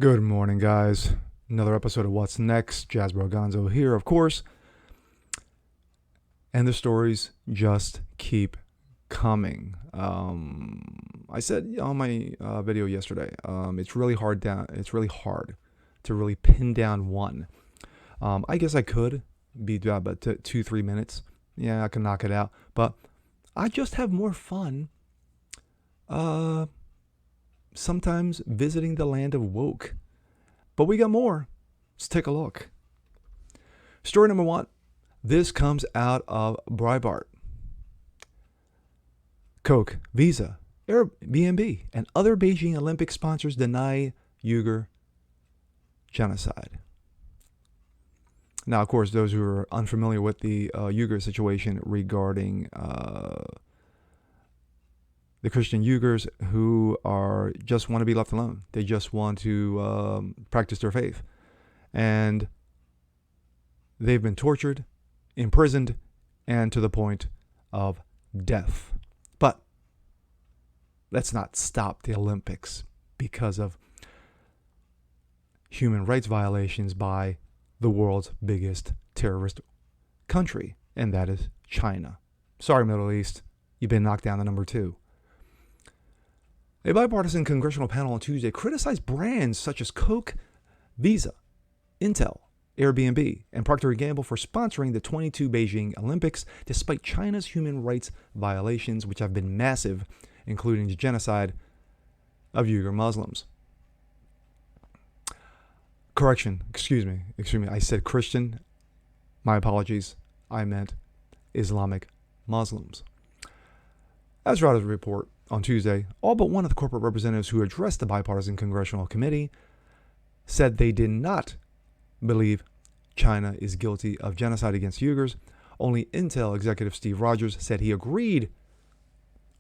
Good morning, guys. Another episode of What's Next. Jasper Gonzo here, of course. And the stories just keep coming. I said on my video yesterday, it's really hard to really pin down one. I guess I could be about 2-3 minutes. Yeah, I can knock it out. But I just have more fun sometimes visiting the land of woke. But we got more. Let's take a look. Story number 1. This comes out of Breitbart. Coke, Visa, Airbnb, and other Beijing Olympic sponsors deny Uyghur genocide. Now, of course, those who are unfamiliar with the Uyghur situation regarding the Christian Uyghurs who just want to be left alone. They just want to practice their faith. And they've been tortured, imprisoned, and to the point of death. But let's not stop the Olympics because of human rights violations by the world's biggest terrorist country, and that is China. Sorry, Middle East, you've been knocked down to number 2. A bipartisan congressional panel on Tuesday criticized brands such as Coke, Visa, Intel, Airbnb, and Procter & Gamble for sponsoring the 22 Beijing Olympics, despite China's human rights violations, which have been massive, including the genocide of Uyghur Muslims. Excuse me, I said Christian. My apologies. I meant Islamic Muslims. As Reuters report on Tuesday, all but one of the corporate representatives who addressed the bipartisan congressional committee said they did not believe China is guilty of genocide against Uyghurs. Only Intel executive Steve Rogers said he agreed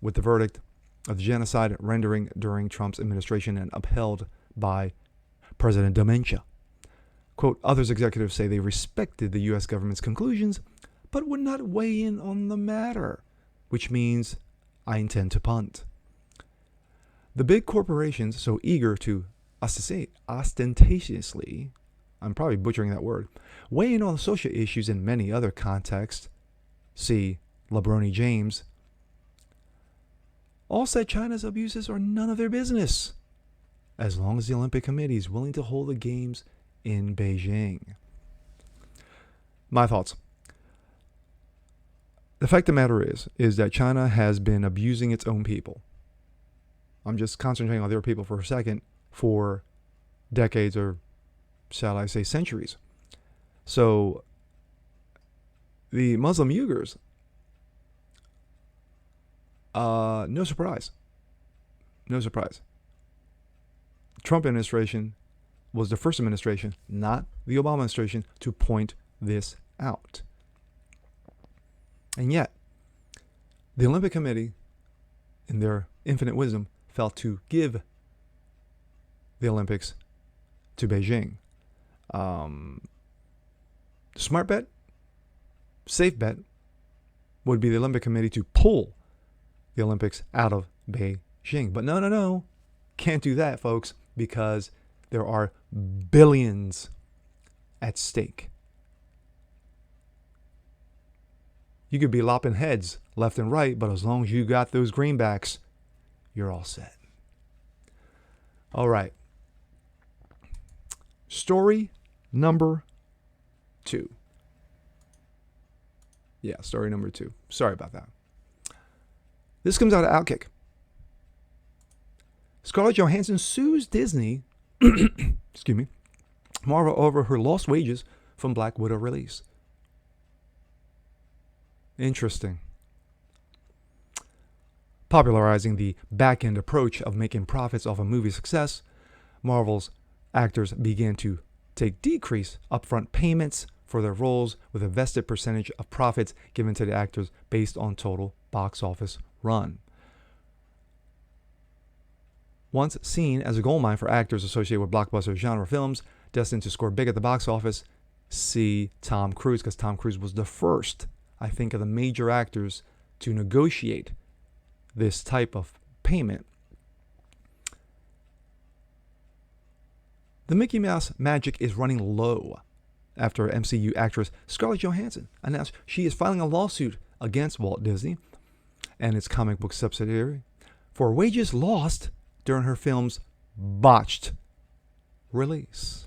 with the verdict of the genocide rendering during Trump's administration and upheld by President Dementia. Quote, others executives say they respected the U.S. government's conclusions, but would not weigh in on the matter, which means I intend to punt. The big corporations, so eager to ostentatiously, I'm probably butchering that word, weigh in on social issues in many other contexts, see LeBron James, all said China's abuses are none of their business, as long as the Olympic Committee is willing to hold the games in Beijing. My thoughts. The fact of the matter is that China has been abusing its own people. I'm just concentrating on their people for a second, for decades, or shall I say centuries. So the Muslim Uyghurs, no surprise. Trump administration was the first administration, not the Obama administration, to point this out. And yet, the Olympic Committee, in their infinite wisdom, felt to give the Olympics to Beijing. Smart bet, safe bet, would be the Olympic Committee to pull the Olympics out of Beijing. But no. Can't do that, folks, because there are billions at stake. You could be lopping heads left and right, but as long as you got those greenbacks, you're all set. All right. Story number 2. Yeah, story number 2. Sorry about that. This comes out of Outkick. Scarlett Johansson sues Disney, excuse me, Marvel over her lost wages from Black Widow release. Interesting. Popularizing the back-end approach of making profits off a movie success, Marvel's actors began to take decreased upfront payments for their roles with a vested percentage of profits given to the actors based on total box office run. Once seen as a goldmine for actors associated with blockbuster genre films destined to score big at the box office, see Tom Cruise, because Tom Cruise was the first, I think, of the major actors to negotiate this type of payment. The Mickey Mouse magic is running low after MCU actress Scarlett Johansson announced she is filing a lawsuit against Walt Disney and its comic book subsidiary for wages lost during her film's botched release.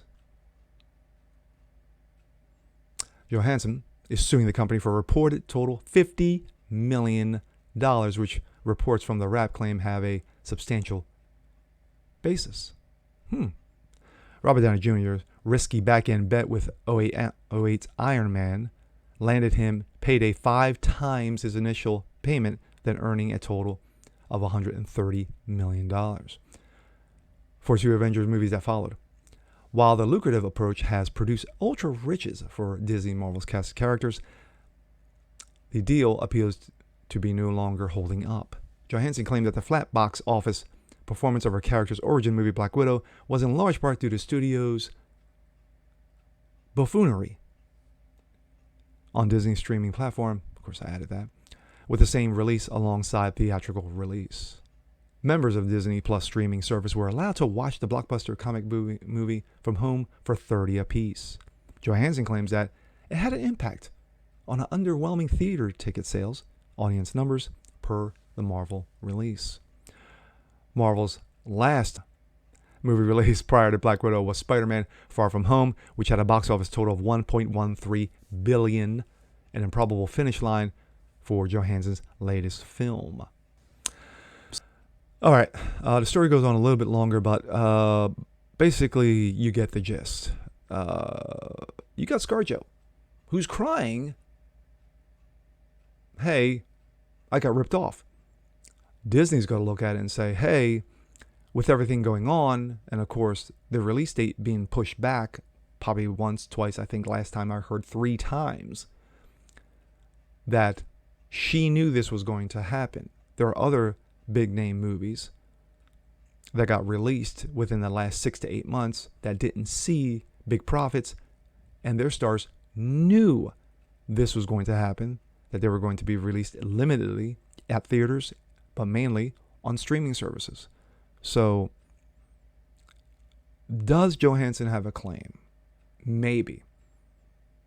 Johansson is suing the company for a reported total $50 million, which reports from the rap claim have a substantial basis. Robert Downey Jr.'s risky back-end bet with 08's Iron Man landed him payday 5 times his initial payment, then earning a total of $130 million for 2 Avengers movies that followed. While the lucrative approach has produced ultra riches for Disney and Marvel's cast of characters, the deal appears to be no longer holding up. Johansson claimed that the flat box office performance of her character's origin movie Black Widow was in large part due to studio's buffoonery on Disney's streaming platform. Of course, I added that, with the same release alongside theatrical release. Members of Disney Plus streaming service were allowed to watch the blockbuster comic movie from home for $30 apiece. Johansson claims that it had an impact on underwhelming theater ticket sales audience numbers per the Marvel release. Marvel's last movie release prior to Black Widow was Spider-Man Far From Home, which had a box office total of $1.13 billion, an improbable finish line for Johansson's latest film. All right, the story goes on a little bit longer, but basically you get the gist. You got Scarjo, who's crying, hey, I got ripped off. Disney's got to look at it and say, hey, with everything going on, and of course the release date being pushed back probably once, twice, I think last time I heard 3 times, that she knew this was going to happen. There are other big name movies that got released within the last 6 to 8 months that didn't see big profits, and their stars knew this was going to happen, that they were going to be released limitedly at theaters, but mainly on streaming services. So, does Johansson have a claim? Maybe.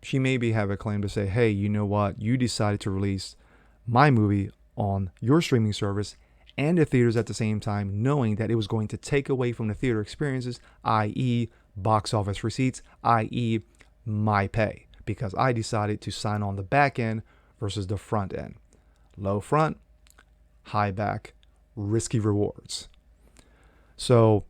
She maybe have a claim to say, hey, you know what? You decided to release my movie on your streaming service and the theaters at the same time, knowing that it was going to take away from the theater experiences, i.e. box office receipts, i.e. my pay, because I decided to sign on the back end versus the front end. Low front, high back, risky rewards. So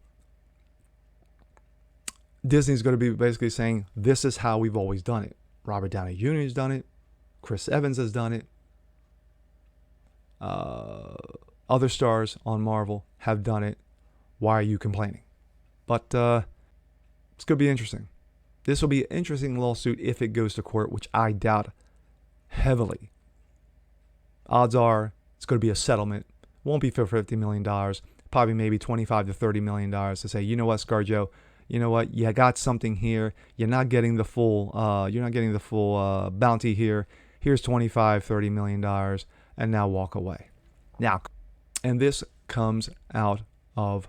Disney's going to be basically saying, this is how we've always done it. Robert Downey Jr. has done it. Chris Evans has done it. Other stars on Marvel have done it. Why are you complaining? But it's going to be interesting. This will be an interesting lawsuit if it goes to court, which I doubt heavily. Odds are it's going to be a settlement. Won't be for $50 million. Probably maybe $25 to $30 million to say, you know what, Scarjo, you know what, you got something here. You're not getting the full bounty here. Here's $25, $30 million, and now walk away. Now, and this comes out of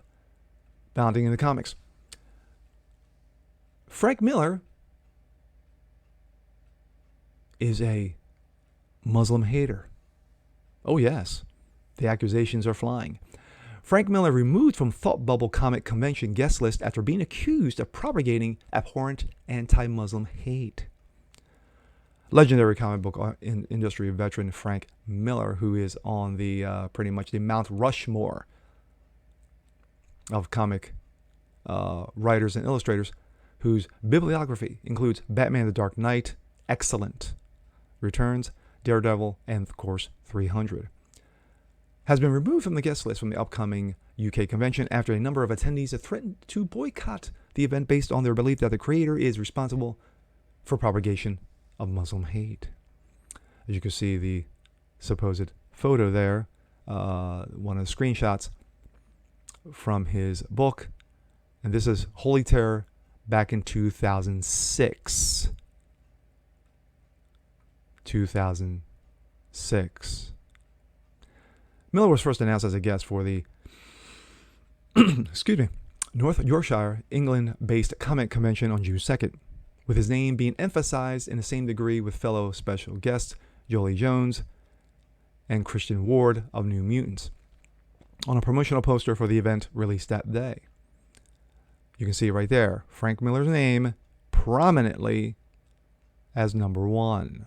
Bounding in the Comics. Frank Miller is a Muslim hater. Oh yes, the accusations are flying. Frank Miller removed from Thought Bubble Comic Convention guest list after being accused of propagating abhorrent anti-Muslim hate. Legendary comic book industry veteran Frank Miller, who is on the pretty much the Mount Rushmore of comic writers and illustrators, whose bibliography includes Batman the Dark Knight, Excellent, Returns, Daredevil, and of course 300, has been removed from the guest list from the upcoming UK convention after a number of attendees have threatened to boycott the event based on their belief that the creator is responsible for propagation of Muslim hate. As you can see, the supposed photo there, one of the screenshots from his book, and this is Holy Terror back in 2006. 2006. Miller was first announced as a guest for the North Yorkshire, England-based comic convention on June 2nd, with his name being emphasized in the same degree with fellow special guests Jolie Jones and Christian Ward of New Mutants on a promotional poster for the event released that day. You can see right there, Frank Miller's name prominently as number 1.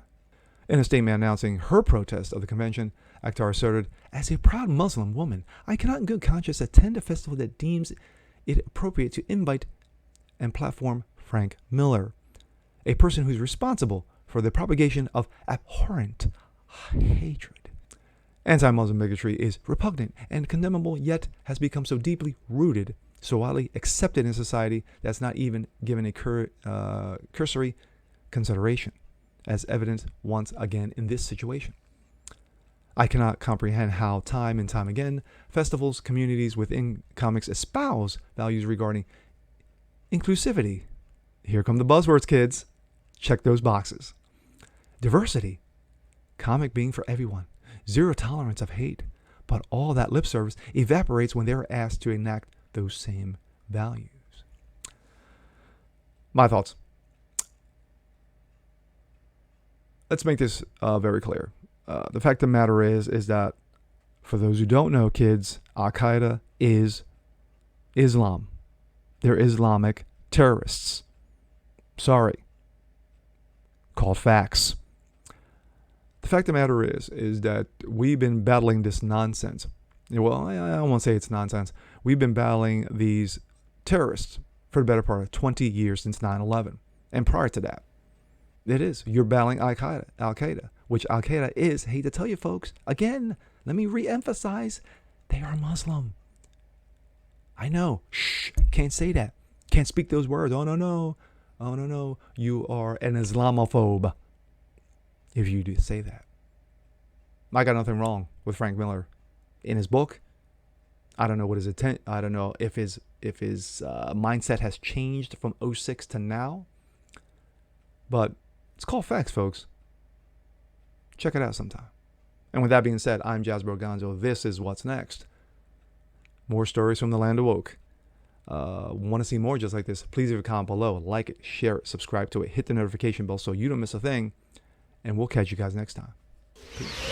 In a statement announcing her protest of the convention, Akhtar asserted, "As a proud Muslim woman, I cannot in good conscience attend a festival that deems it appropriate to invite and platform Frank Miller, a person who is responsible for the propagation of abhorrent hatred. Anti-Muslim bigotry is repugnant and condemnable, yet has become so deeply rooted, so widely accepted in society that's not even given a cursory consideration, as evident once again in this situation. I cannot comprehend how time and time again, festivals, communities within comics espouse values regarding inclusivity. Here come the buzzwords, kids. Check those boxes. Diversity. Comic being for everyone. Zero tolerance of hate. But all that lip service evaporates when they are asked to enact those same values." My thoughts. Let's make this very clear. The fact of the matter is that, for those who don't know, kids, Al-Qaeda is Islam. They're Islamic terrorists. Sorry. Called facts. The fact of the matter is that we've been battling this nonsense. Well, I won't say it's nonsense. We've been battling these terrorists for the better part of 20 years since 9/11. And prior to that. It is. You're battling Al-Qaeda, which Al-Qaeda is, hate to tell you folks, again, let me re-emphasize, they are Muslim. I know. Shh. Can't say that. Can't speak those words. Oh, no. You are an Islamophobe if you do say that. I got nothing wrong with Frank Miller. In his book, I don't know what his intent. I don't know if his mindset has changed from 06 to now. But it's called facts, folks. Check it out sometime. And with that being said, I'm Jasper Gonzo. This is What's Next. More stories from the land of woke. Want to see more just like this? Please leave a comment below. Like it, share it, subscribe to it, hit the notification bell so you don't miss a thing. And we'll catch you guys next time. Peace.